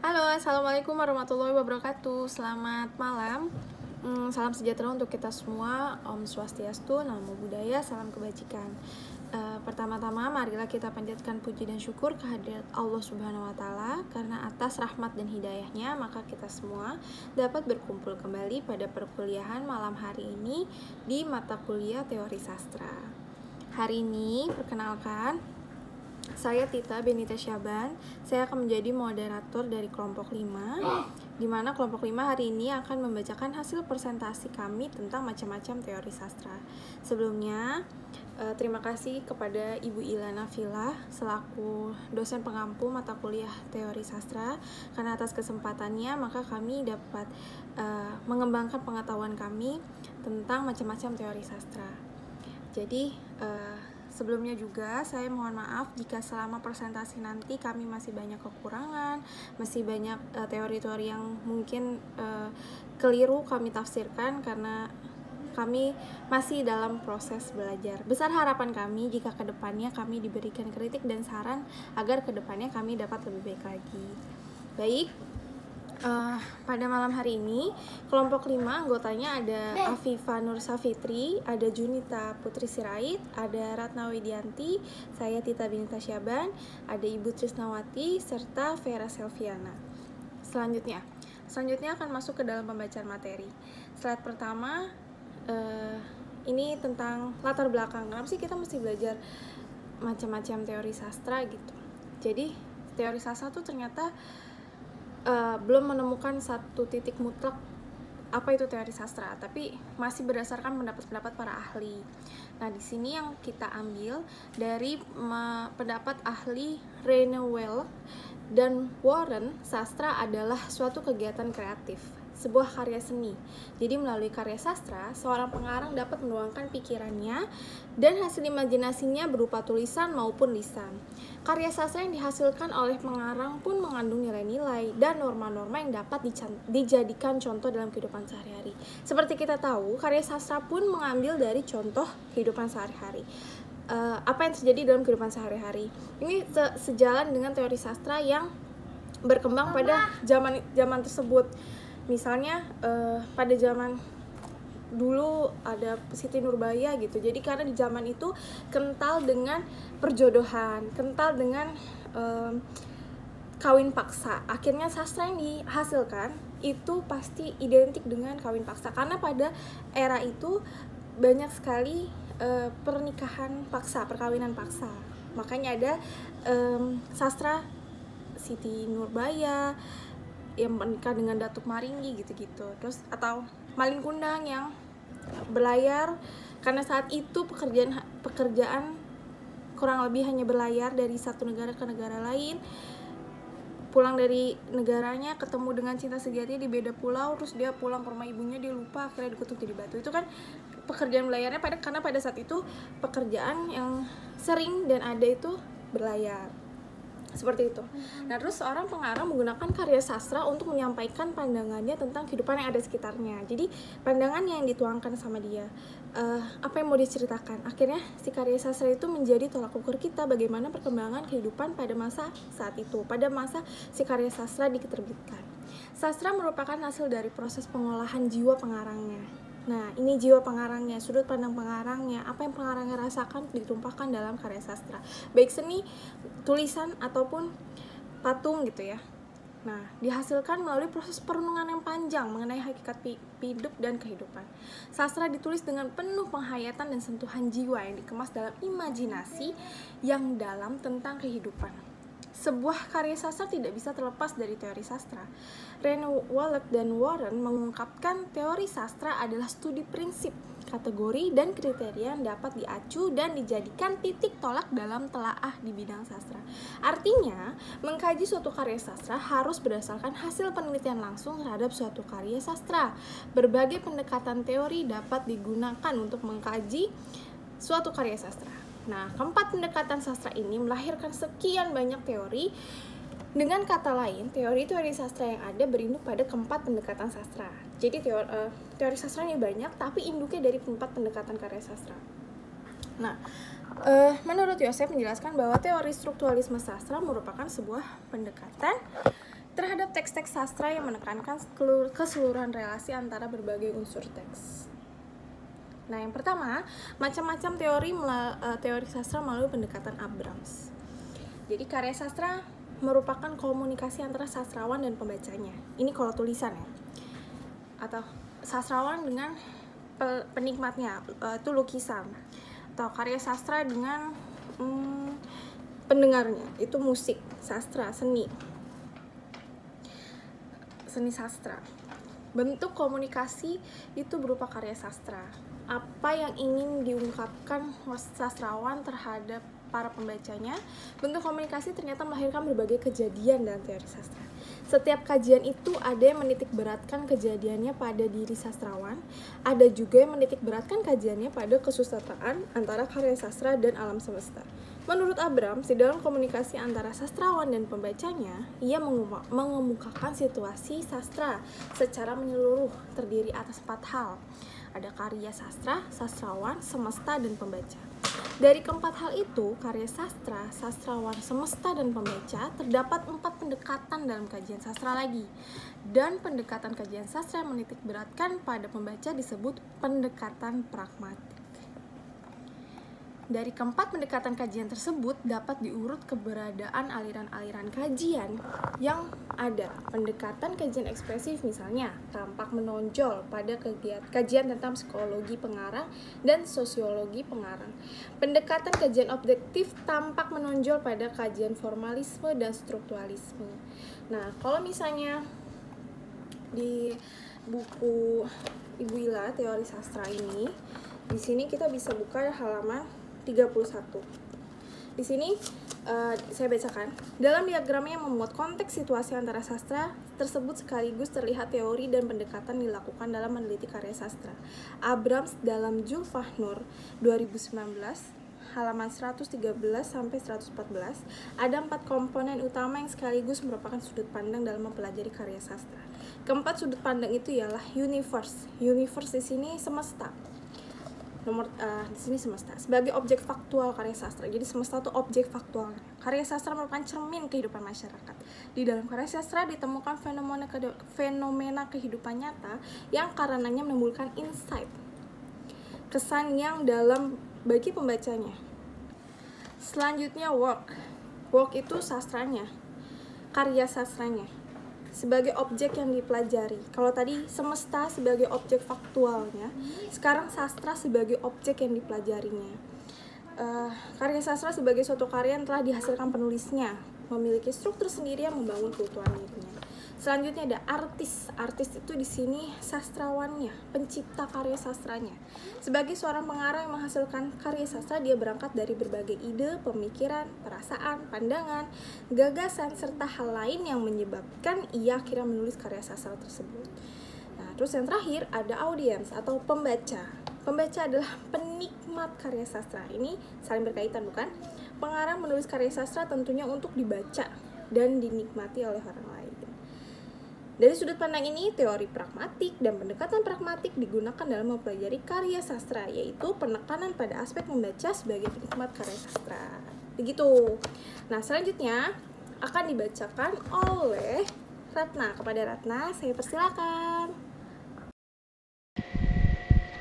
Halo, assalamualaikum warahmatullahi wabarakatuh. Selamat malam. Salam sejahtera untuk kita semua. Om Swastiastu, Namo Buddhaya, salam kebajikan. Pertama-tama, marilah kita panjatkan puji dan syukur kehadirat Allah Subhanahu Wa Taala, karena atas rahmat dan hidayahnya maka kita semua dapat berkumpul kembali pada perkuliahan malam hari ini di mata kuliah Teori Sastra. Hari ini, perkenalkan, saya Tita Benita Syaban. Saya akan menjadi moderator dari kelompok 5, di mana kelompok 5 hari ini akan membacakan hasil presentasi kami tentang macam-macam teori sastra. Sebelumnya, terima kasih kepada Ibu Ilana Villa selaku dosen pengampu mata kuliah teori sastra, karena atas kesempatannya maka kami dapat mengembangkan pengetahuan kami tentang macam-macam teori sastra. Jadi, sebelumnya juga saya mohon maaf jika selama presentasi nanti kami masih banyak kekurangan, masih banyak teori-teori yang mungkin keliru kami tafsirkan karena kami masih dalam proses belajar. Besar harapan kami jika kedepannya kami diberikan kritik dan saran agar kedepannya kami dapat lebih baik lagi. Baik. Pada malam hari ini kelompok 5 anggotanya ada Afifa Nur Safitri, ada Junita Putri Sirait, ada Ratna Widianti, saya Tita Benita Syaban, ada Ibu Trisnawati, serta Vera Selviana. Selanjutnya akan masuk ke dalam pembacaan materi. Slide pertama, ini tentang latar belakang. Kenapa sih kita mesti belajar macam-macam teori sastra gitu? Jadi teori sastra tuh ternyata belum menemukan satu titik mutlak apa itu teori sastra, tapi masih berdasarkan pendapat-pendapat para ahli. Nah, di sini yang kita ambil dari pendapat ahli Renewell dan Warren, sastra adalah suatu kegiatan kreatif, sebuah karya seni. Jadi melalui karya sastra, seorang pengarang dapat menuangkan pikirannya dan hasil imajinasinya berupa tulisan maupun lisan. Karya sastra yang dihasilkan oleh pengarang pun mengandung nilai-nilai dan norma-norma yang dapat dijadikan contoh dalam kehidupan sehari-hari. Seperti kita tahu, karya sastra pun mengambil dari contoh kehidupan sehari-hari. Apa yang terjadi dalam kehidupan sehari-hari. Ini sejalan dengan teori sastra yang berkembang pada zaman tersebut. Misalnya pada zaman dulu ada Siti Nurbaya gitu. Jadi karena di zaman itu kental dengan perjodohan, kental dengan kawin paksa. Akhirnya sastra yang dihasilkan itu pasti identik dengan kawin paksa, karena pada era itu banyak sekali pernikahan paksa, perkawinan paksa. Makanya ada sastra Siti Nurbaya yang menikah dengan Datuk Maringgi gitu-gitu. Terus atau Malin Kundang yang berlayar, karena saat itu pekerjaan kurang lebih hanya berlayar dari satu negara ke negara lain, pulang dari negaranya ketemu dengan cinta sejati di beda pulau, terus dia pulang ke rumah ibunya, dia lupa, akhirnya dikutuk jadi batu. Itu kan pekerjaan berlayarnya karena pada saat itu pekerjaan yang sering dan ada itu berlayar. Seperti itu. Nah, terus seorang pengarang menggunakan karya sastra untuk menyampaikan pandangannya tentang kehidupan yang ada sekitarnya. Jadi pandangannya yang dituangkan sama dia, apa yang mau diceritakan. Akhirnya si karya sastra itu menjadi tolak ukur kita bagaimana perkembangan kehidupan pada masa saat itu, pada masa si karya sastra diterbitkan. Sastra merupakan hasil dari proses pengolahan jiwa pengarangnya. Nah, ini jiwa pengarangnya, sudut pandang pengarangnya, apa yang pengarangnya rasakan ditumpahkan dalam karya sastra, baik seni, tulisan, ataupun patung gitu ya. Nah, dihasilkan melalui proses perenungan yang panjang mengenai hakikat hidup dan kehidupan. Sastra ditulis dengan penuh penghayatan dan sentuhan jiwa yang dikemas dalam imajinasi yang dalam tentang kehidupan. Sebuah karya sastra tidak bisa terlepas dari teori sastra. Renewell dan Warren mengungkapkan teori sastra adalah studi prinsip, kategori, dan kriteria yang dapat diacu dan dijadikan titik tolak dalam telaah di bidang sastra. Artinya, mengkaji suatu karya sastra harus berdasarkan hasil penelitian langsung terhadap suatu karya sastra. Berbagai pendekatan teori dapat digunakan untuk mengkaji suatu karya sastra. Nah, keempat pendekatan sastra ini melahirkan sekian banyak teori. Dengan kata lain, teori-teori sastra yang ada berinduk pada keempat pendekatan sastra. Jadi teori sastra ini banyak, tapi induknya dari keempat pendekatan karya sastra. Nah, menurut Yosef menjelaskan bahwa teori strukturalisme sastra merupakan sebuah pendekatan terhadap teks-teks sastra yang menekankan keseluruhan relasi antara berbagai unsur teks. Nah, yang pertama, macam-macam teori sastra melalui pendekatan Abrams. Jadi karya sastra merupakan komunikasi antara sastrawan dan pembacanya. Ini kalau tulisan ya. Atau sastrawan dengan penikmatnya, itu lukisan. Atau karya sastra dengan pendengarnya, itu musik, sastra, seni sastra. Bentuk komunikasi itu berupa karya sastra. Apa yang ingin diungkapkan sastrawan terhadap para pembacanya. Bentuk komunikasi ternyata melahirkan berbagai kejadian dalam teori sastra. Setiap kajian itu ada yang menitik beratkan kejadiannya pada diri sastrawan, ada juga yang menitik beratkan kajiannya pada kesusastraan antara karya sastra dan alam semesta. Menurut Abrams, di dalam komunikasi antara sastrawan dan pembacanya, ia mengemukakan situasi sastra secara menyeluruh, terdiri atas 4 hal. Ada karya sastra, sastrawan, semesta, dan pembaca. Dari keempat hal itu, karya sastra, sastrawan, semesta, dan pembaca, terdapat 4 pendekatan dalam kajian sastra lagi. Dan pendekatan kajian sastra yang menitik beratkan pada pembaca disebut pendekatan pragmatik. Dari keempat pendekatan kajian tersebut dapat diurut keberadaan aliran-aliran kajian yang ada. Pendekatan kajian ekspresif misalnya tampak menonjol pada kajian tentang psikologi pengarang dan sosiologi pengarang. Pendekatan kajian objektif tampak menonjol pada kajian formalisme dan strukturalisme. Nah, kalau misalnya di buku Ibu Ila Teori Sastra ini, di sini kita bisa buka halaman 31. Di sini saya bacakan. Dalam diagramnya yang memuat konteks situasi antara sastra tersebut sekaligus terlihat teori dan pendekatan dilakukan dalam meneliti karya sastra. Abrams dalam Julfafnur 2019 halaman 113 sampai 114 ada 4 komponen utama yang sekaligus merupakan sudut pandang dalam mempelajari karya sastra. Keempat sudut pandang itu ialah universe. Universe di sini semesta. Di sini semesta sebagai objek faktual karya sastra. Jadi semesta itu objek faktual. Karya sastra merupakan cermin kehidupan masyarakat. Di dalam karya sastra ditemukan fenomena kehidupan nyata yang karenanya menimbulkan insight, kesan yang dalam bagi pembacanya. Selanjutnya work itu sastranya, karya sastranya sebagai objek yang dipelajari. Kalau tadi semesta sebagai objek faktualnya, sekarang sastra sebagai objek yang dipelajarinya. Karya sastra sebagai suatu karya yang telah dihasilkan penulisnya, memiliki struktur sendiri yang membangun keutuhan dirinya. Selanjutnya ada artis. Artis itu di sini sastrawannya, pencipta karya sastranya. Sebagai seorang pengarang yang menghasilkan karya sastra, dia berangkat dari berbagai ide, pemikiran, perasaan, pandangan, gagasan, serta hal lain yang menyebabkan ia akhirnya menulis karya sastra tersebut. Nah, terus yang terakhir ada audiens atau pembaca. Pembaca adalah penikmat karya sastra. Ini saling berkaitan, bukan? Pengarang menulis karya sastra tentunya untuk dibaca dan dinikmati oleh orang lain. Dari sudut pandang ini, teori pragmatik dan pendekatan pragmatik digunakan dalam mempelajari karya sastra, yaitu penekanan pada aspek membaca sebagai penikmat karya sastra. Begitu. Nah, selanjutnya akan dibacakan oleh Ratna. Kepada Ratna, saya persilakan.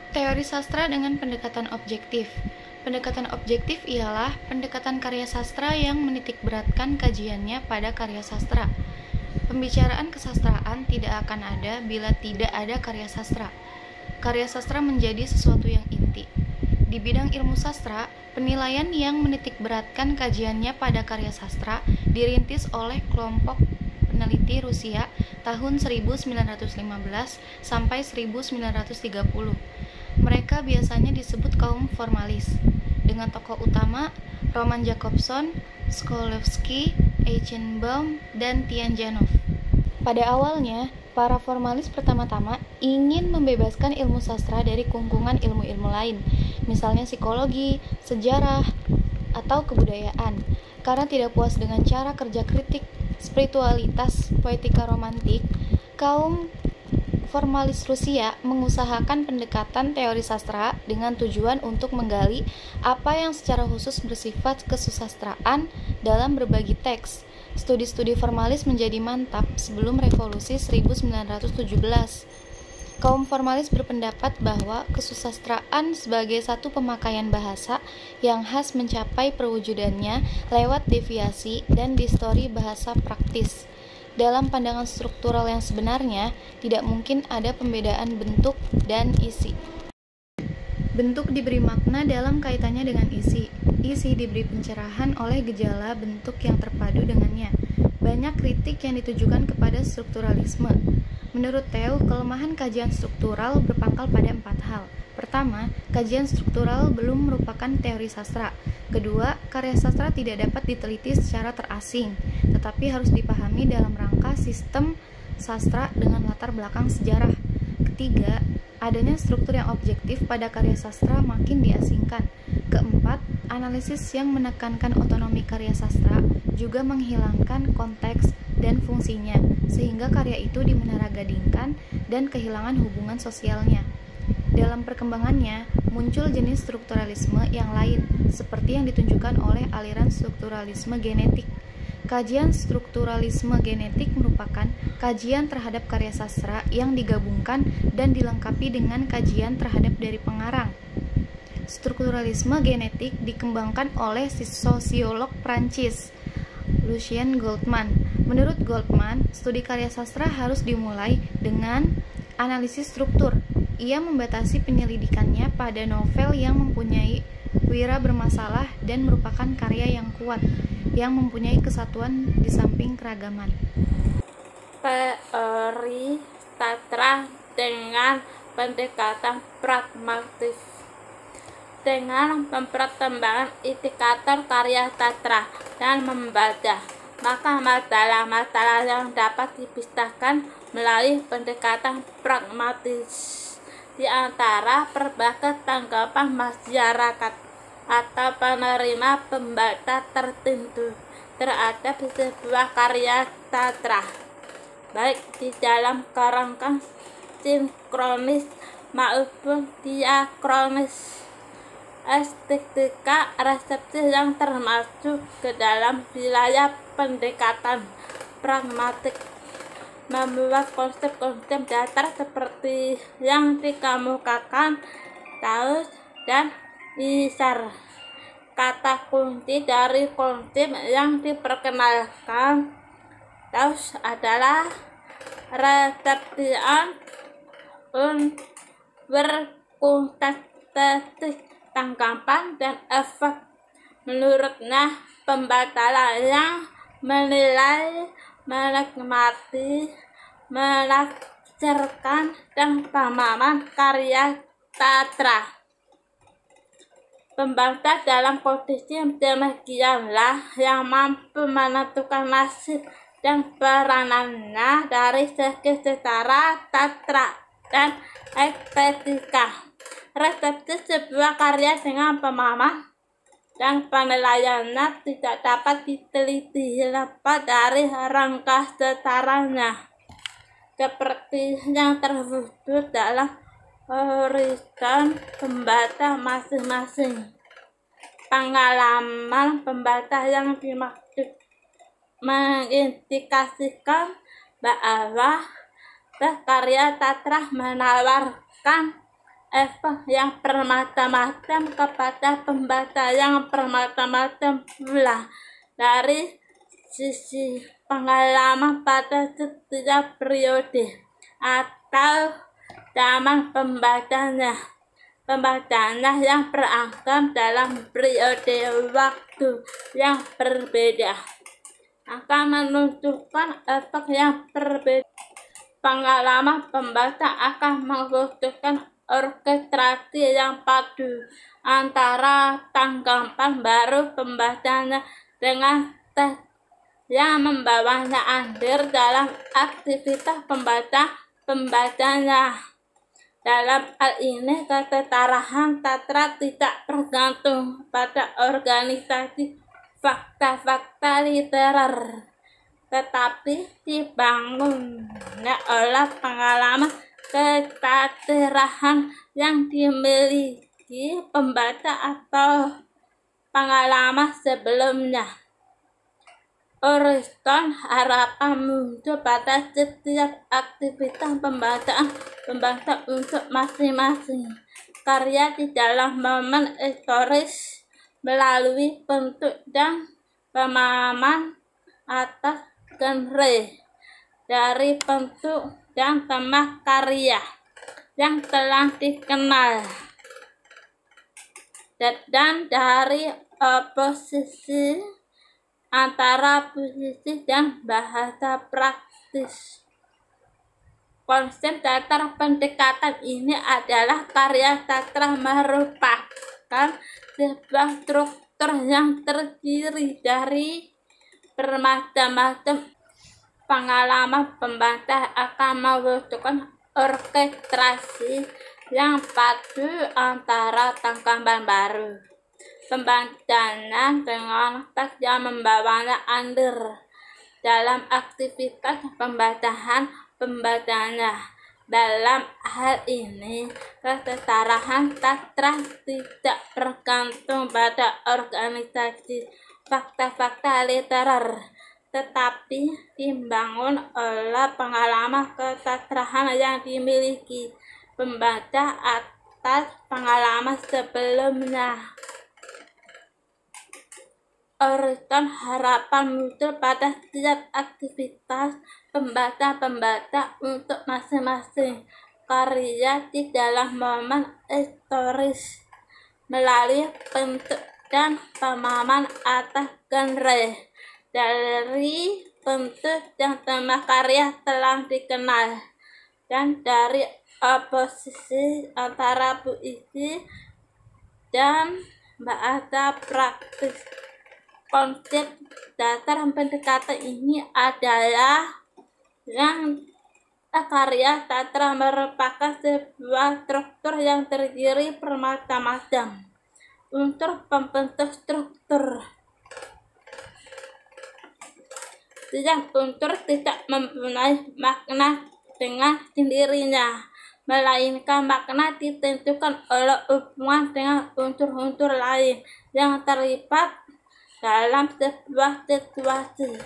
Teori sastra dengan pendekatan objektif. Pendekatan objektif ialah pendekatan karya sastra yang menitik beratkan kajiannya pada karya sastra. Pembicaraan kesastraan tidak akan ada bila tidak ada karya sastra. Karya sastra menjadi sesuatu yang inti. Di bidang ilmu sastra, penilaian yang menitik beratkan kajiannya pada karya sastra dirintis oleh kelompok peneliti Rusia tahun 1915 sampai 1930. Mereka biasanya disebut kaum formalis, dengan tokoh utama Roman Jakobson, Skolowski, Eichenbaum, dan Tianjanov. Pada awalnya, para formalis pertama-tama ingin membebaskan ilmu sastra dari kungkungan ilmu-ilmu lain, misalnya psikologi, sejarah, atau kebudayaan. Karena tidak puas dengan cara kerja kritik, spiritualitas, poetika romantik, kaum formalis Rusia mengusahakan pendekatan teori sastra dengan tujuan untuk menggali apa yang secara khusus bersifat kesusastraan dalam berbagi teks. Studi-studi formalis menjadi mantap sebelum revolusi 1917. Kaum formalis berpendapat bahwa kesusastraan sebagai satu pemakaian bahasa yang khas mencapai perwujudannya lewat deviasi dan distori bahasa praktis. Dalam pandangan struktural yang sebenarnya, tidak mungkin ada pembedaan bentuk dan isi. Bentuk diberi makna dalam kaitannya dengan isi. Isi diberi pencerahan oleh gejala bentuk yang terpadu dengannya. Banyak kritik yang ditujukan kepada strukturalisme. Menurut Theo, kelemahan kajian struktural berpangkal pada 4 hal. Pertama, kajian struktural belum merupakan teori sastra. Kedua, karya sastra tidak dapat diteliti secara terasing, tetapi harus dipahami dalam rangka sistem sastra dengan latar belakang sejarah. Ketiga, adanya struktur yang objektif pada karya sastra makin diasingkan. Keempat, analisis yang menekankan otonomi karya sastra juga menghilangkan konteks dan fungsinya, sehingga karya itu dimenaragadingkan dan kehilangan hubungan sosialnya. Dalam perkembangannya, muncul jenis strukturalisme yang lain, seperti yang ditunjukkan oleh aliran strukturalisme genetik. Kajian strukturalisme genetik merupakan kajian terhadap karya sastra yang digabungkan dan dilengkapi dengan kajian terhadap dari pengarang. Strukturalisme genetik dikembangkan oleh sosiolog Prancis, Lucien Goldman. Menurut Goldman, studi karya sastra harus dimulai dengan analisis struktur. Ia membatasi penyelidikannya pada novel yang mempunyai wira bermasalah dan merupakan karya yang kuat, yang mempunyai kesatuan di samping keragaman. Teori sastra dengan pendekatan pragmatis. Dengan mempertimbangkan indikator karya sastra dan membaca, maka masalah-masalah yang dapat dipisahkan melalui pendekatan pragmatis di antara berbagai tanggapan masyarakat atau penerima pembaca tertentu terhadap sebuah karya sastra, baik di dalam kerangka sinkronis maupun diakronis. Estetika resepsi yang termasuk ke dalam wilayah pendekatan pragmatik membuat konsep-konsep dasar seperti yang dikemukakan Taus dan Isar. Kata kunci dari konsep yang diperkenalkan Taus adalah reseption berkontekstualisasi, tanggapan dan efek. Menurutnya, pembaca yang menilai, menikmati, menafsirkan, dan pemahaman karya sastra. Pembaca dalam kondisi demikianlah yang mampu menentukan nasib dan peranannya dari segi secara sastra dan estetika. Resepsi sebuah karya dengan pemahaman dan penilaiannya tidak dapat diteliti lepas dari rangka setaranya, seperti yang terwujud dalam horizon pembaca masing-masing. Pengalaman pembaca yang dimaksud mengindikasikan bahwa karya sastra menawarkan efek yang bermacam-macam kepada pembaca yang bermacam-macam pula dari sisi pengalaman pada setiap periode atau zaman pembacanya. Pembacanya yang beragam dalam periode waktu yang berbeda akan menunjukkan efek yang berbeda. Pengalaman pembaca akan membutuhkan orkestrasi yang padu antara tanggapan baru pembacanya dengan teks yang membawanya andil dalam aktivitas pembacanya. Dalam hal ini, kesetarahan sastra tidak bergantung pada organisasi fakta-fakta literer, tetapi dibangunnya oleh pengalaman keterampilan yang dimiliki pembaca atau pengalaman sebelumnya. Horizon harapan muncul pada setiap aktivitas pembacaan pembaca untuk masing-masing karya di dalam momen historis melalui bentuk dan pemahaman atas genre dari bentuk dan tema karya yang telah dikenal dan dari oposisi antara puisi dan bahasa praktis. Konsep dasar pendekatan ini adalah karya sastra merupakan sebuah struktur yang terdiri dari bermacam-macam pengalaman pembaca akan membutuhkan orkestrasi yang padu antara tangkapan baru pembacaan dengan teks yang membawanya andil dalam aktivitas pembacaannya. Dalam hal ini, kesetaraan sastra tidak bergantung pada organisasi fakta-fakta literer, tetapi dibangun oleh pengalaman kesastraan yang dimiliki pembaca atas pengalaman sebelumnya. Horizon harapan muncul pada setiap aktivitas pembaca untuk masing-masing karya di dalam momen historis melalui bentuk dan pemahaman atas genre dari bentuk dan tema karya telah dikenal dan dari oposisi antara puisi dan bahasa praktis. Konsep dasar pendekatan ini adalah yang karya sastra merupakan sebuah struktur yang terdiri bermacam-macam unsur pembentuk struktur. Setiap unsur tidak mempunyai makna dengan sendirinya, melainkan makna ditentukan oleh hubungan dengan unsur-unsur lain yang terlibat dalam sebuah situasi.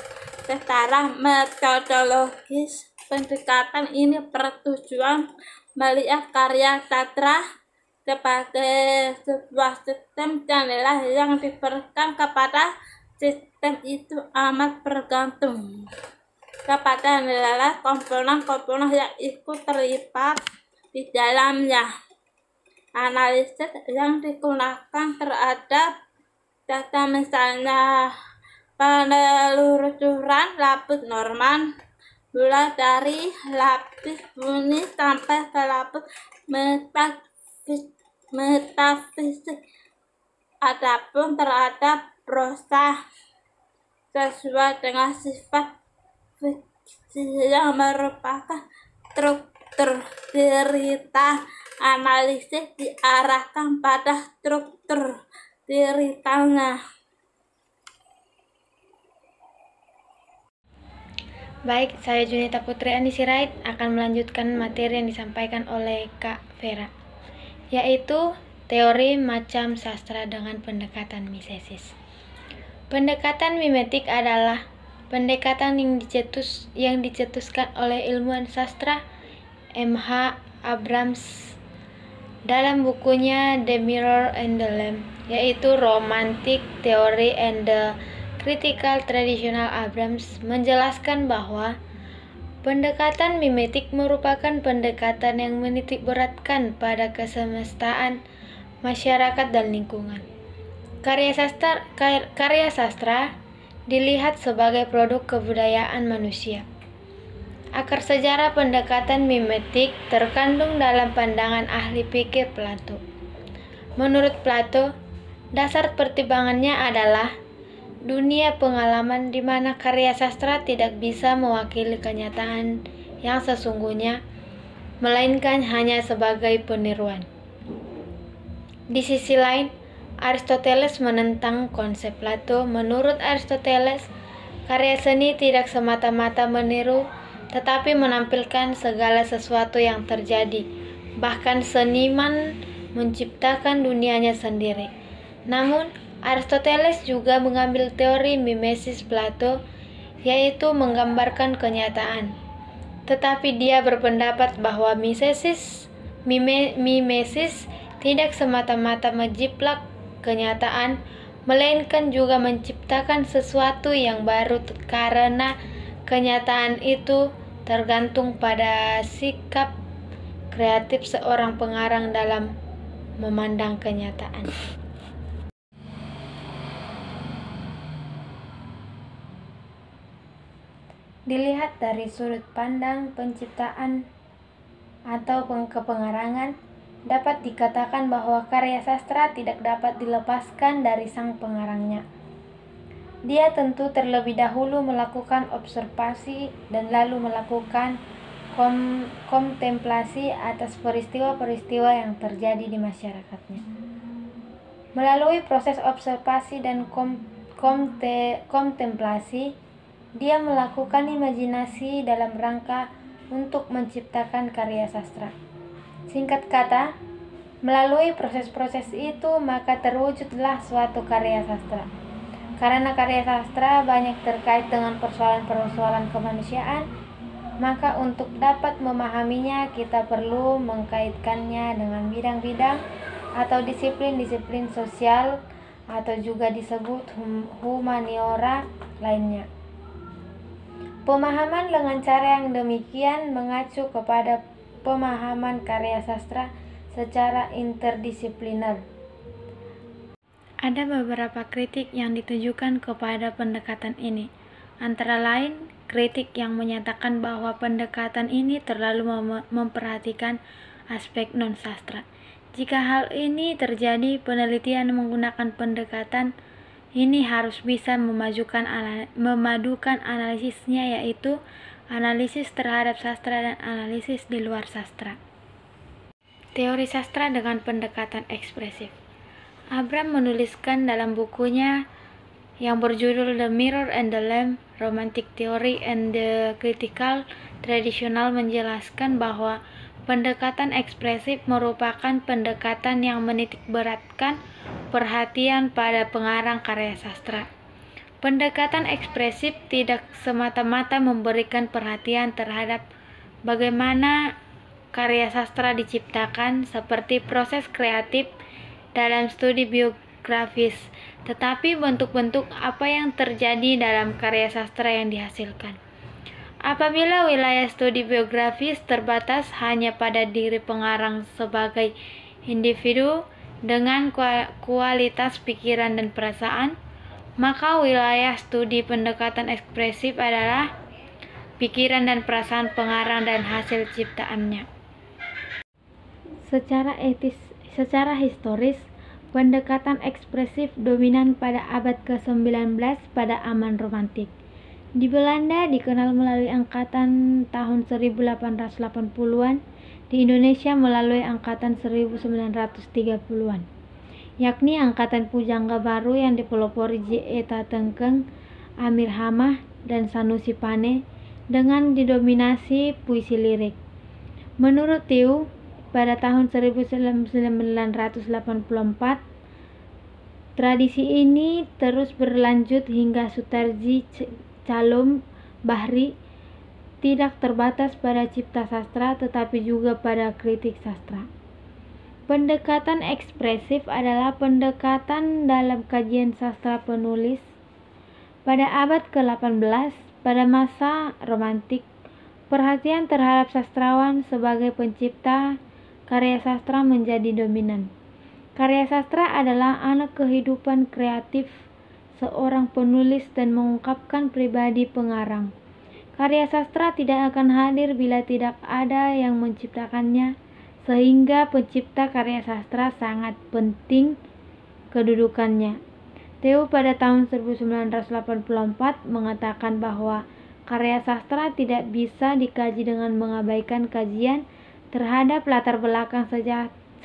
Secara metodologis, pendekatan ini bertujuan melihat karya sastra sebagai sebuah sistem dan nilai yang diberikan kepada sistem itu amat bergantung kepada nilai komponen-komponen yang ikut terlibat di dalamnya. Analisis yang digunakan terhadap data misalnya penelusuran lapis Norman mulai dari lapis bunyi sampai ke lapis metafisik. Adapun terhadap prosa sesuai dengan sifat fiksi yang merupakan struktur cerita, analisis diarahkan pada struktur ceritanya. Baik, saya Junita Putri Andi Sirait akan melanjutkan materi yang disampaikan oleh Kak Vera, yaitu teori macam sastra dengan pendekatan mimesis. Pendekatan mimetik adalah pendekatan yang dicetuskan oleh ilmuwan sastra M.H. Abrams dalam bukunya The Mirror and the Lamp, yaitu Romantic Theory and the Critical Traditional. Abrams menjelaskan bahwa pendekatan mimetik merupakan pendekatan yang menitikberatkan pada kesemestaan, masyarakat, dan lingkungan. Karya sastra dilihat sebagai produk kebudayaan manusia. Akar sejarah pendekatan mimetik terkandung dalam pandangan ahli pikir Plato. Menurut Plato, dasar pertimbangannya adalah dunia pengalaman di mana karya sastra tidak bisa mewakili kenyataan yang sesungguhnya, melainkan hanya sebagai peniruan. Di sisi lain, Aristoteles menentang konsep Plato. Menurut Aristoteles, karya seni tidak semata-mata meniru, tetapi menampilkan segala sesuatu yang terjadi. Bahkan seniman menciptakan dunianya sendiri. Namun, Aristoteles juga mengambil teori mimesis Plato, yaitu menggambarkan kenyataan. Tetapi dia berpendapat bahwa mimesis tidak semata-mata menjiplak kenyataan, melainkan juga menciptakan sesuatu yang baru karena kenyataan itu tergantung pada sikap kreatif seorang pengarang dalam memandang kenyataan. Dilihat dari sudut pandang penciptaan atau kepengarangan, dapat dikatakan bahwa karya sastra tidak dapat dilepaskan dari sang pengarangnya. Dia tentu terlebih dahulu melakukan observasi dan lalu melakukan kontemplasi atas peristiwa-peristiwa yang terjadi di masyarakatnya. Melalui proses observasi dan kontemplasi, dia melakukan imajinasi dalam rangka untuk menciptakan karya sastra. Singkat kata, melalui proses-proses itu maka terwujudlah suatu karya sastra. Karena karya sastra banyak terkait dengan persoalan-persoalan kemanusiaan, maka untuk dapat memahaminya kita perlu mengkaitkannya dengan bidang-bidang atau disiplin-disiplin sosial atau juga disebut humaniora lainnya. Pemahaman dengan cara yang demikian mengacu kepada pemahaman karya sastra secara interdisipliner. Ada beberapa kritik yang ditujukan kepada pendekatan ini. Antara lain, kritik yang menyatakan bahwa pendekatan ini terlalu memperhatikan aspek non-sastra. Jika hal ini terjadi, penelitian menggunakan pendekatan ini harus bisa memadukan analisisnya, yaitu analisis terhadap sastra dan analisis di luar sastra. Teori sastra dengan pendekatan ekspresif. Abram menuliskan dalam bukunya yang berjudul The Mirror and the Lamp, Romantic Theory and the Critical Traditional menjelaskan bahwa pendekatan ekspresif merupakan pendekatan yang menitikberatkan perhatian pada pengarang karya sastra. Pendekatan ekspresif tidak semata-mata memberikan perhatian terhadap bagaimana karya sastra diciptakan seperti proses kreatif dalam studi biografis, tetapi bentuk-bentuk apa yang terjadi dalam karya sastra yang dihasilkan. Apabila wilayah studi biografis terbatas hanya pada diri pengarang sebagai individu dengan kualitas pikiran dan perasaan, maka wilayah studi pendekatan ekspresif adalah pikiran dan perasaan pengarang dan hasil ciptaannya. Secara historis, pendekatan ekspresif dominan pada abad ke-19 pada zaman romantik. Di Belanda dikenal melalui angkatan tahun 1880-an, di Indonesia melalui angkatan 1930-an, yakni angkatan pujangga baru yang dipelopori J. Eta Tengkeng, Amir Hamah, dan Sanusi Pane dengan didominasi puisi lirik. Menurut Tiu, pada tahun 1984, tradisi ini terus berlanjut hingga Sutarji Calom Bahri tidak terbatas pada cipta sastra tetapi juga pada kritik sastra. Pendekatan ekspresif adalah pendekatan dalam kajian sastra penulis. Pada abad ke-18, pada masa romantik, perhatian terhadap sastrawan sebagai pencipta karya sastra menjadi dominan. Karya sastra adalah anak kehidupan kreatif seorang penulis dan mengungkapkan pribadi pengarang. Karya sastra tidak akan hadir bila tidak ada yang menciptakannya, sehingga pencipta karya sastra sangat penting kedudukannya. Theo pada tahun 1984 mengatakan bahwa karya sastra tidak bisa dikaji dengan mengabaikan kajian terhadap latar belakang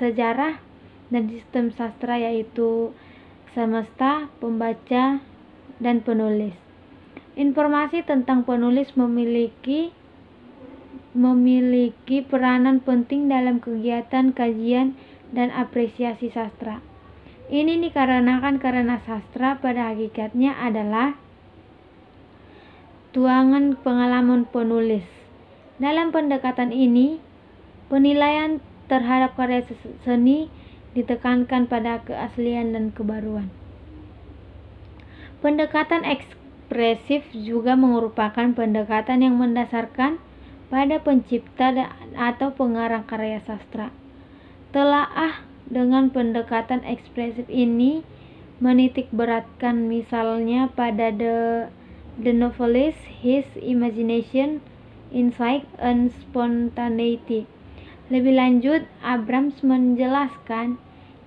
sejarah dan sistem sastra, yaitu semesta, pembaca, dan penulis. Informasi tentang penulis memiliki memiliki peranan penting dalam kegiatan kajian dan apresiasi sastra. Ini dikarenakan karena sastra pada hakikatnya adalah tuangan pengalaman penulis. Dalam pendekatan ini, penilaian terhadap karya seni ditekankan pada keaslian dan kebaruan. Pendekatan ekspresif juga merupakan pendekatan yang mendasarkan pada pencipta atau pengarang karya sastra. Telaah dengan pendekatan ekspresif ini menitik beratkan misalnya pada the novelist, his imagination, insight, and spontaneity. Lebih lanjut, Abrams menjelaskan,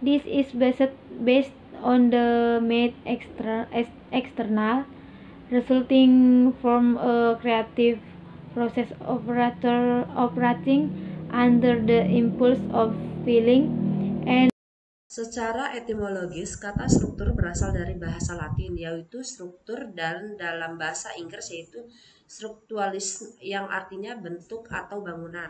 this is based on the made external, resulting from a creative process operating under the impulse of feeling and. Secara etimologis, kata struktur berasal dari bahasa Latin, yaitu struktur, dan dalam bahasa Inggris yaitu structuralis, yang artinya bentuk atau bangunan.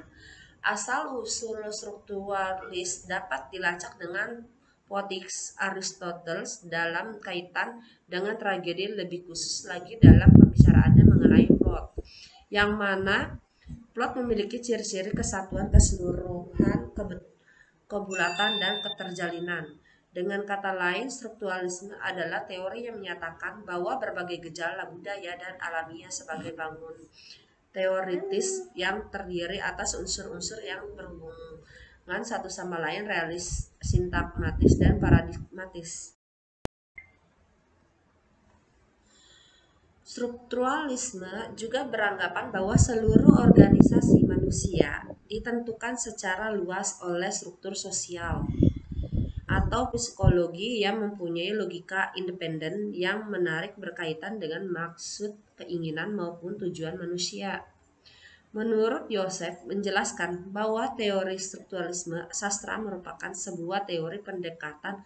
Asal-usul structuralis dapat dilacak dengan Poetics Aristoteles dalam kaitan dengan tragedi, lebih khusus lagi dalam pembicaraannya mengenai plot, yang mana plot memiliki ciri-ciri kesatuan, keseluruhan, kebulatan, dan keterjalinan. Dengan kata lain, strukturalisme adalah teori yang menyatakan bahwa berbagai gejala budaya dan alamiah sebagai bangun teoritis yang terdiri atas unsur-unsur yang berhubungan satu sama lain, realis, sintakmatis, dan paradigmatis. Strukturalisme juga beranggapan bahwa seluruh organisasi manusia ditentukan secara luas oleh struktur sosial atau psikologi yang mempunyai logika independen yang menarik berkaitan dengan maksud, keinginan, maupun tujuan manusia. Menurut Joseph menjelaskan bahwa teori strukturalisme sastra merupakan sebuah teori pendekatan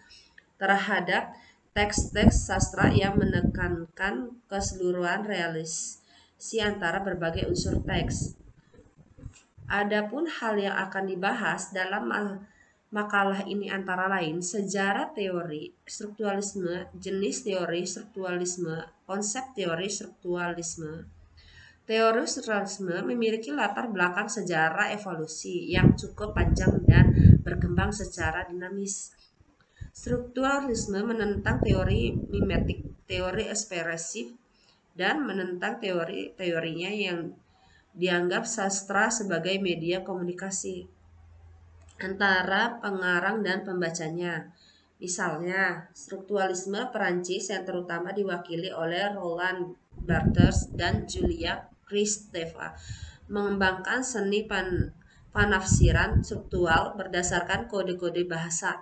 terhadap teks-teks sastra yang menekankan keseluruhan relasi antara berbagai unsur teks. Adapun hal yang akan dibahas dalam makalah ini antara lain sejarah teori strukturalisme, jenis teori strukturalisme, konsep teori strukturalisme. Teori strukturalisme memiliki latar belakang sejarah evolusi yang cukup panjang dan berkembang secara dinamis. Strukturalisme menentang teori mimetik, teori ekspresif, dan menentang teorinya yang dianggap sastra sebagai media komunikasi antara pengarang dan pembacanya. Misalnya, strukturalisme Perancis yang terutama diwakili oleh Roland Barthes dan Julia Kristeva mengembangkan seni penafsiran struktural berdasarkan kode-kode bahasa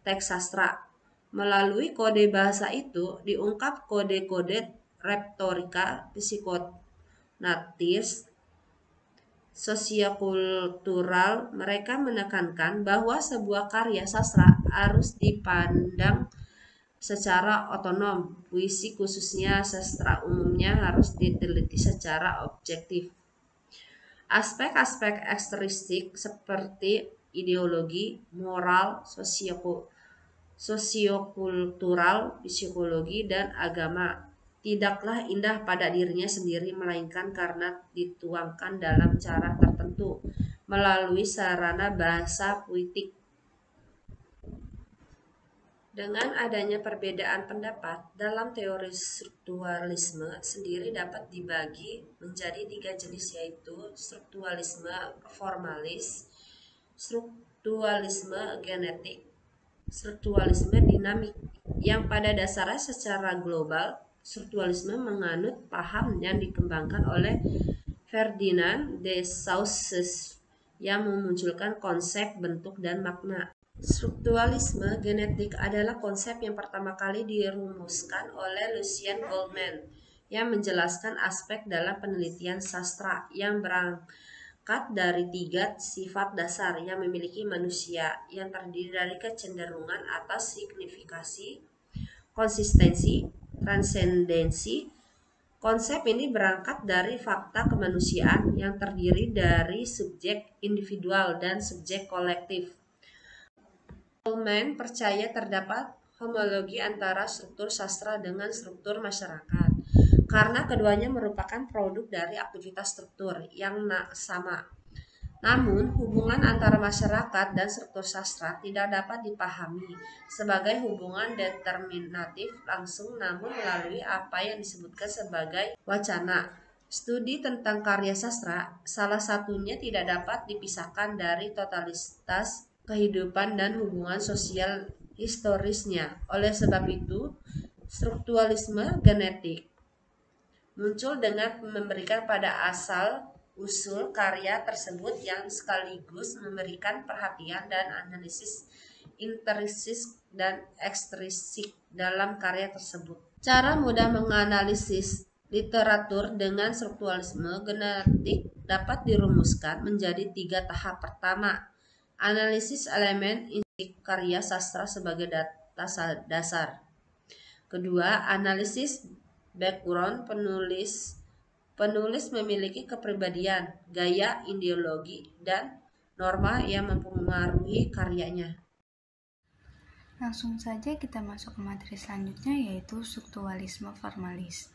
teks sastra. Melalui kode bahasa itu diungkap kode-kode retorika, psikonatis, sosiokultural. Mereka menekankan bahwa sebuah karya sastra harus dipandang secara otonom. Puisi khususnya sastra umumnya harus diteliti secara objektif. Aspek-aspek ekstristik seperti ideologi, moral, sosiokultural, psikologi, dan agama tidaklah indah pada dirinya sendiri, melainkan karena dituangkan dalam cara tertentu melalui sarana bahasa puitik. Dengan adanya perbedaan pendapat dalam teori strukturalisme sendiri dapat dibagi menjadi 3 jenis, yaitu strukturalisme formalis, strukturalisme genetik, strukturalisme dinamik. Yang pada dasarnya secara global, strukturalisme menganut paham yang dikembangkan oleh Ferdinand de Saussure yang memunculkan konsep bentuk dan makna. Strukturalisme genetik adalah konsep yang pertama kali dirumuskan oleh Lucien Goldman yang menjelaskan aspek dalam penelitian sastra yang berangkat dari 3 sifat dasar yang memiliki manusia, yang terdiri dari kecenderungan atas signifikasi, konsistensi, transendensi, Konsep ini berangkat dari fakta kemanusiaan yang terdiri dari subjek individual dan subjek kolektif. Coleman percaya terdapat homologi antara struktur sastra dengan struktur masyarakat, karena keduanya merupakan produk dari aktivitas struktur yang sama. Namun, hubungan antara masyarakat dan struktur sastra tidak dapat dipahami sebagai hubungan determinatif langsung, namun melalui apa yang disebutkan sebagai wacana. Studi tentang karya sastra, salah satunya tidak dapat dipisahkan dari totalitas kehidupan dan hubungan sosial historisnya. Oleh sebab itu, strukturalisme genetik muncul dengan memberikan pada asal-usul karya tersebut yang sekaligus memberikan perhatian dan analisis intrinsik dan ekstrinsik dalam karya tersebut. Cara mudah menganalisis literatur dengan strukturalisme genetik dapat dirumuskan menjadi 3 tahap. Pertama, analisis elemen intrinsik karya sastra sebagai data dasar. Kedua, analisis background penulis. Penulis memiliki kepribadian, gaya, ideologi, dan norma yang mempengaruhi karyanya. Langsung saja kita masuk ke materi selanjutnya, yaitu strukturalisme formalis.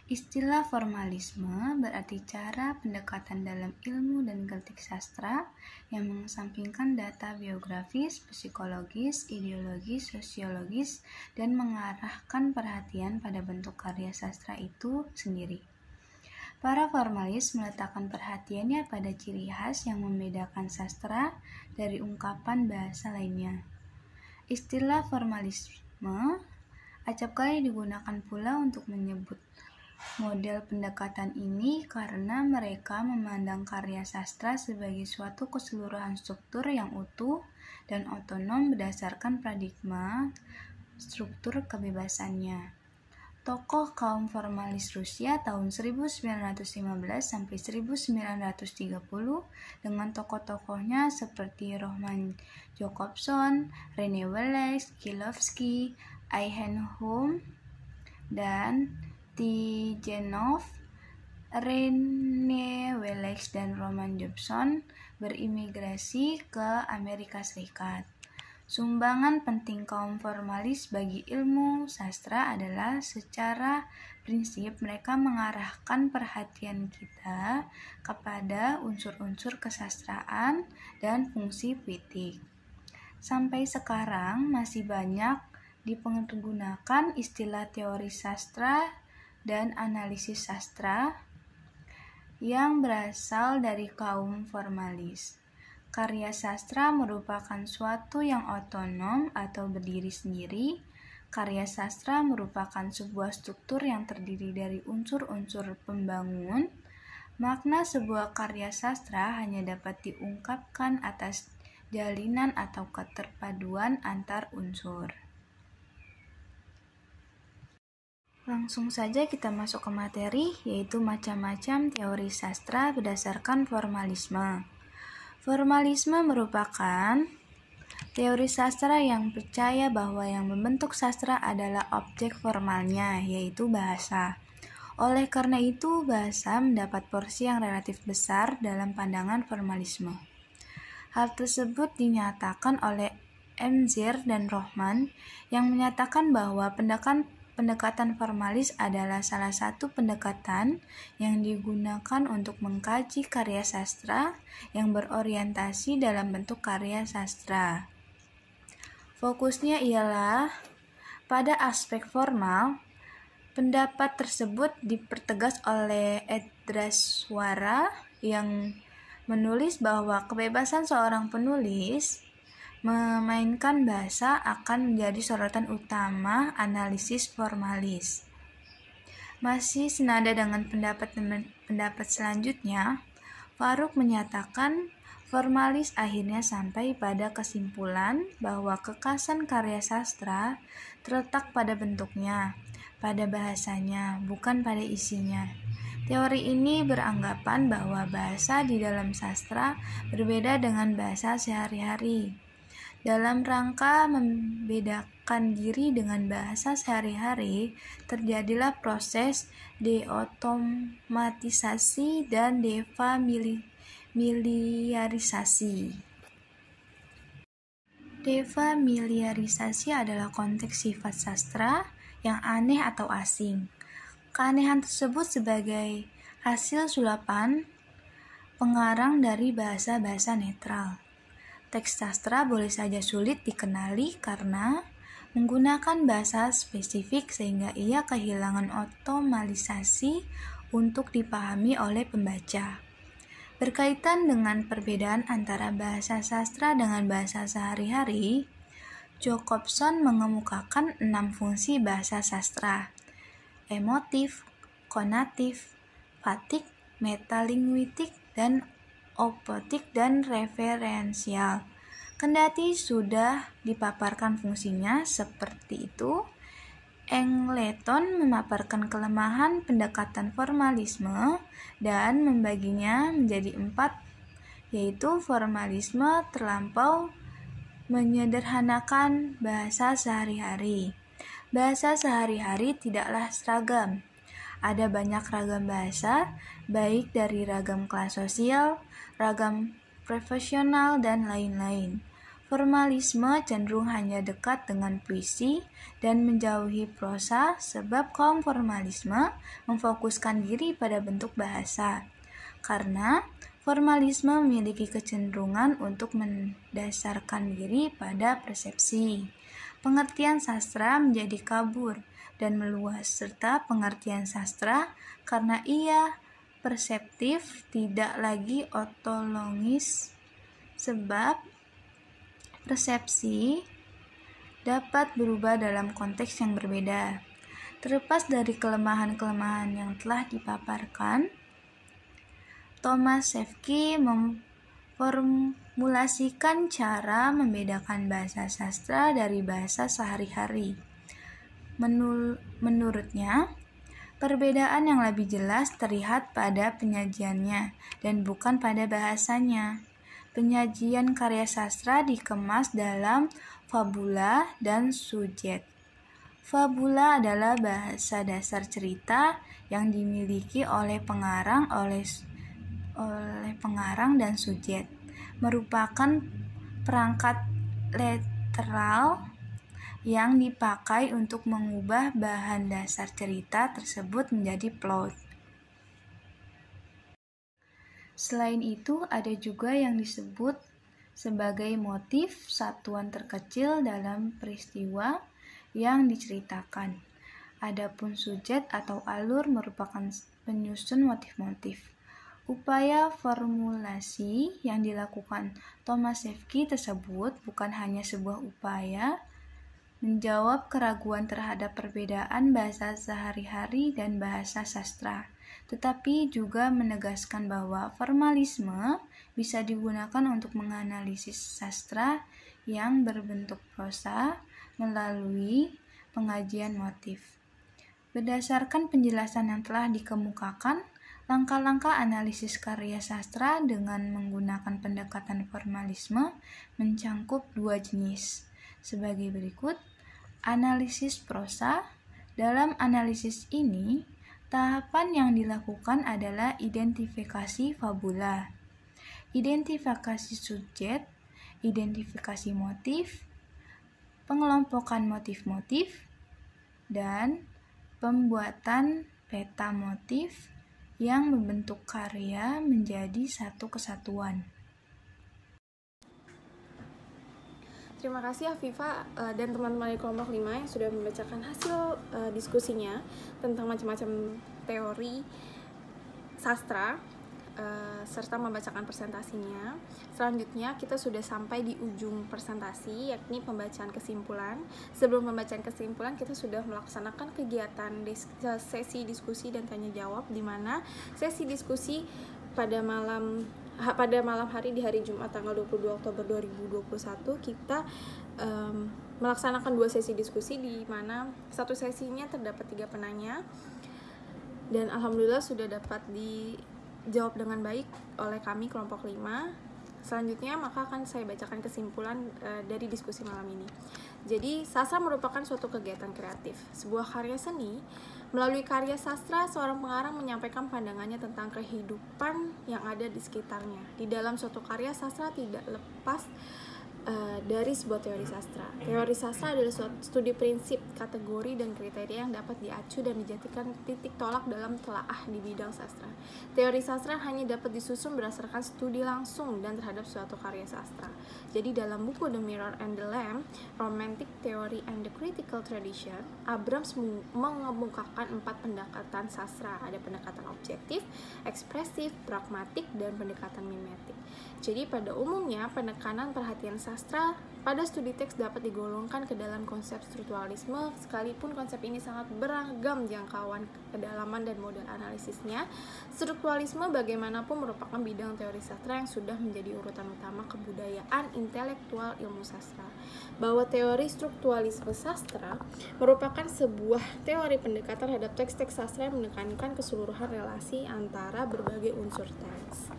Istilah formalisme berarti cara pendekatan dalam ilmu dan kritik sastra yang mengesampingkan data biografis, psikologis, ideologis, sosiologis, dan mengarahkan perhatian pada bentuk karya sastra itu sendiri. Para formalis meletakkan perhatiannya pada ciri khas yang membedakan sastra dari ungkapan bahasa lainnya. Istilah formalisme acap kali digunakan pula untuk menyebut model pendekatan ini karena mereka memandang karya sastra sebagai suatu keseluruhan struktur yang utuh dan otonom berdasarkan paradigma struktur kebebasannya. Tokoh kaum formalis Rusia tahun 1915 sampai 1930 dengan tokoh-tokohnya seperti Roman Jakobson, Rene Welex, Kilovsky, Eisenhower, dan Tijanov. Rene Welex dan Roman Jakobson berimigrasi ke Amerika Serikat. Sumbangan penting kaum formalis bagi ilmu sastra adalah secara prinsip mereka mengarahkan perhatian kita kepada unsur-unsur kesastraan dan fungsi puitik. Sampai sekarang masih banyak dipergunakan istilah teori sastra dan analisis sastra yang berasal dari kaum formalis. Karya sastra merupakan suatu yang otonom atau berdiri sendiri. Karya sastra merupakan sebuah struktur yang terdiri dari unsur-unsur pembangun. Makna sebuah karya sastra hanya dapat diungkapkan atas jalinan atau keterpaduan antar unsur. Langsung saja kita masuk ke materi, yaitu macam-macam teori sastra berdasarkan formalisme. Formalisme merupakan teori sastra yang percaya bahwa yang membentuk sastra adalah objek formalnya, yaitu bahasa. Oleh karena itu, bahasa mendapat porsi yang relatif besar dalam pandangan formalisme. Hal tersebut dinyatakan oleh Emzir dan Rohman yang menyatakan bahwa pendekatan formalis adalah salah satu pendekatan yang digunakan untuk mengkaji karya sastra yang berorientasi dalam bentuk karya sastra. Fokusnya ialah pada aspek formal. Pendapat tersebut dipertegas oleh Edraswara yang menulis bahwa kebebasan seorang penulis memainkan bahasa akan menjadi sorotan utama analisis formalis. Masih senada dengan pendapat selanjutnya, Faruk menyatakan formalis akhirnya sampai pada kesimpulan bahwa kekhasan karya sastra terletak pada bentuknya, pada bahasanya, bukan pada isinya. Teori ini beranggapan bahwa bahasa di dalam sastra berbeda dengan bahasa sehari-hari. Dalam rangka membedakan diri dengan bahasa sehari-hari, terjadilah proses deotomatisasi dan defamiliarisasi. Defamiliarisasi adalah konteks sifat sastra yang aneh atau asing. Keanehan tersebut sebagai hasil sulapan pengarang dari bahasa-bahasa netral. Teks sastra boleh saja sulit dikenali karena menggunakan bahasa spesifik sehingga ia kehilangan otomalisasi untuk dipahami oleh pembaca. Berkaitan dengan perbedaan antara bahasa sastra dengan bahasa sehari-hari, Jacobson mengemukakan 6 fungsi bahasa sastra: emotif, konatif, fatik, metalingguistik, dan opotik dan referensial. Kendati sudah dipaparkan fungsinya seperti itu, Angleton memaparkan kelemahan pendekatan formalisme dan membaginya menjadi 4, yaitu formalisme terlampau menyederhanakan bahasa sehari-hari. Bahasa sehari-hari tidaklah seragam. Ada banyak ragam bahasa, baik dari ragam kelas sosial, ragam profesional, dan lain-lain. Formalisme cenderung hanya dekat dengan puisi dan menjauhi prosa sebab kaum formalisme memfokuskan diri pada bentuk bahasa. Karena formalisme memiliki kecenderungan untuk mendasarkan diri pada persepsi, pengertian sastra menjadi kabur dan meluas, serta pengertian sastra karena ia perseptif tidak lagi ontologis, sebab persepsi dapat berubah dalam konteks yang berbeda. Terlepas dari kelemahan-kelemahan yang telah dipaparkan, Tomaszewski memformulasikan cara membedakan bahasa sastra dari bahasa sehari-hari. Menurutnya, perbedaan yang lebih jelas terlihat pada penyajiannya dan bukan pada bahasanya. Penyajian karya sastra dikemas dalam fabula dan subjet. Fabula adalah bahasa dasar cerita yang dimiliki oleh pengarang dan subjet, merupakan perangkat literal yang dipakai untuk mengubah bahan dasar cerita tersebut menjadi plot. Selain itu, ada juga yang disebut sebagai motif, satuan terkecil dalam peristiwa yang diceritakan. Adapun subjet atau alur merupakan penyusun motif-motif. Upaya formulasi yang dilakukan Tomaszewski tersebut bukan hanya sebuah upaya menjawab keraguan terhadap perbedaan bahasa sehari-hari dan bahasa sastra, tetapi juga menegaskan bahwa formalisme bisa digunakan untuk menganalisis sastra yang berbentuk prosa melalui pengajian motif. Berdasarkan penjelasan yang telah dikemukakan, langkah-langkah analisis karya sastra dengan menggunakan pendekatan formalisme mencangkup 2 jenis, sebagai berikut. Analisis prosa. Dalam analisis ini, tahapan yang dilakukan adalah identifikasi fabula, identifikasi subjet, identifikasi motif, pengelompokan motif-motif, dan pembuatan peta motif yang membentuk karya menjadi satu kesatuan. Terima kasih Afifah dan teman-teman di kelompok 5 yang sudah membacakan hasil diskusinya tentang macam-macam teori sastra serta membacakan presentasinya. Selanjutnya kita sudah sampai di ujung presentasi, yakni pembacaan kesimpulan. Sebelum pembacaan kesimpulan, kita sudah melaksanakan kegiatan sesi diskusi dan tanya jawab, di mana sesi diskusi pada malam hari di hari Jumat tanggal 22 Oktober 2021 kita melaksanakan 2 sesi diskusi, di mana satu sesinya terdapat 3 penanya dan alhamdulillah sudah dapat dijawab dengan baik oleh kami kelompok 5. Selanjutnya maka akan saya bacakan kesimpulan dari diskusi malam ini. Jadi, sastra merupakan suatu kegiatan kreatif, sebuah karya seni. Melalui karya sastra, seorang pengarang menyampaikan pandangannya tentang kehidupan yang ada di sekitarnya. Di dalam suatu karya sastra tidak lepas dari sebuah teori sastra. Teori sastra adalah suatu studi prinsip, kategori, dan kriteria yang dapat diacu dan dijadikan titik tolak dalam telaah di bidang sastra. Teori sastra hanya dapat disusun berdasarkan studi langsung dan terhadap suatu karya sastra. Jadi dalam buku The Mirror and the Lamp, Romantic Theory and the Critical Tradition, Abrams mengemukakan 4 pendekatan sastra. Ada pendekatan objektif, ekspresif, pragmatik, dan pendekatan mimetik. Jadi pada umumnya penekanan perhatian sastra pada studi teks dapat digolongkan ke dalam konsep strukturalisme, sekalipun konsep ini sangat beragam jangkauan kedalaman dan model analisisnya. Strukturalisme bagaimanapun merupakan bidang teori sastra yang sudah menjadi urutan utama kebudayaan intelektual ilmu sastra. Bahwa teori strukturalisme sastra merupakan sebuah teori pendekatan terhadap teks-teks sastra yang menekankan keseluruhan relasi antara berbagai unsur teks.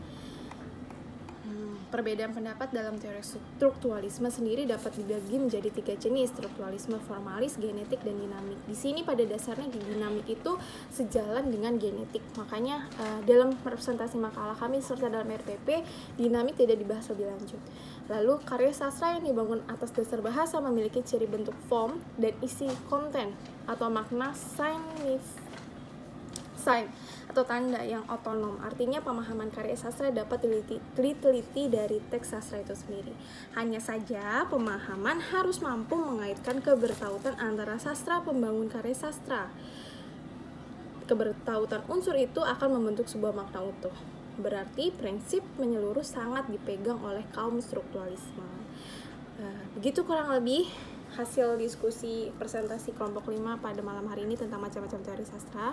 Perbedaan pendapat dalam teori strukturalisme sendiri dapat dibagi menjadi 3 jenis: strukturalisme formalis, genetik, dan dinamik. Di sini pada dasarnya dinamik itu sejalan dengan genetik. Makanya dalam presentasi makalah kami serta dalam RPP, dinamik tidak dibahas lebih lanjut. Lalu karya sastra yang dibangun atas dasar bahasa memiliki ciri bentuk form dan isi konten atau makna sign atau tanda yang otonom. Artinya pemahaman karya sastra dapat diteliti dari teks sastra itu sendiri. Hanya saja pemahaman harus mampu mengaitkan kebertautan antara sastra pembangun karya sastra. Kebertautan unsur itu akan membentuk sebuah makna utuh. Berarti prinsip menyeluruh sangat dipegang oleh kaum strukturalisme. Begitu kurang lebih hasil diskusi presentasi kelompok 5 pada malam hari ini tentang macam-macam teori sastra.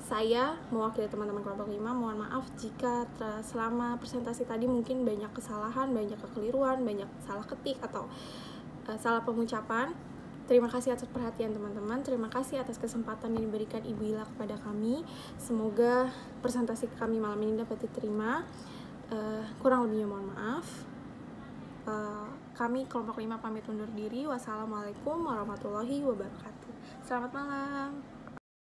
Saya mewakili teman-teman kelompok 5, mohon maaf jika selama presentasi tadi mungkin banyak kesalahan, banyak kekeliruan, banyak salah ketik atau salah pengucapan. Terima kasih atas perhatian teman-teman, terima kasih atas kesempatan yang diberikan Ibu Ila kepada kami. Semoga presentasi kami malam ini dapat diterima. Kurang lebihnya mohon maaf. Kami kelompok 5 pamit undur diri. Wassalamualaikum warahmatullahi wabarakatuh. Selamat malam.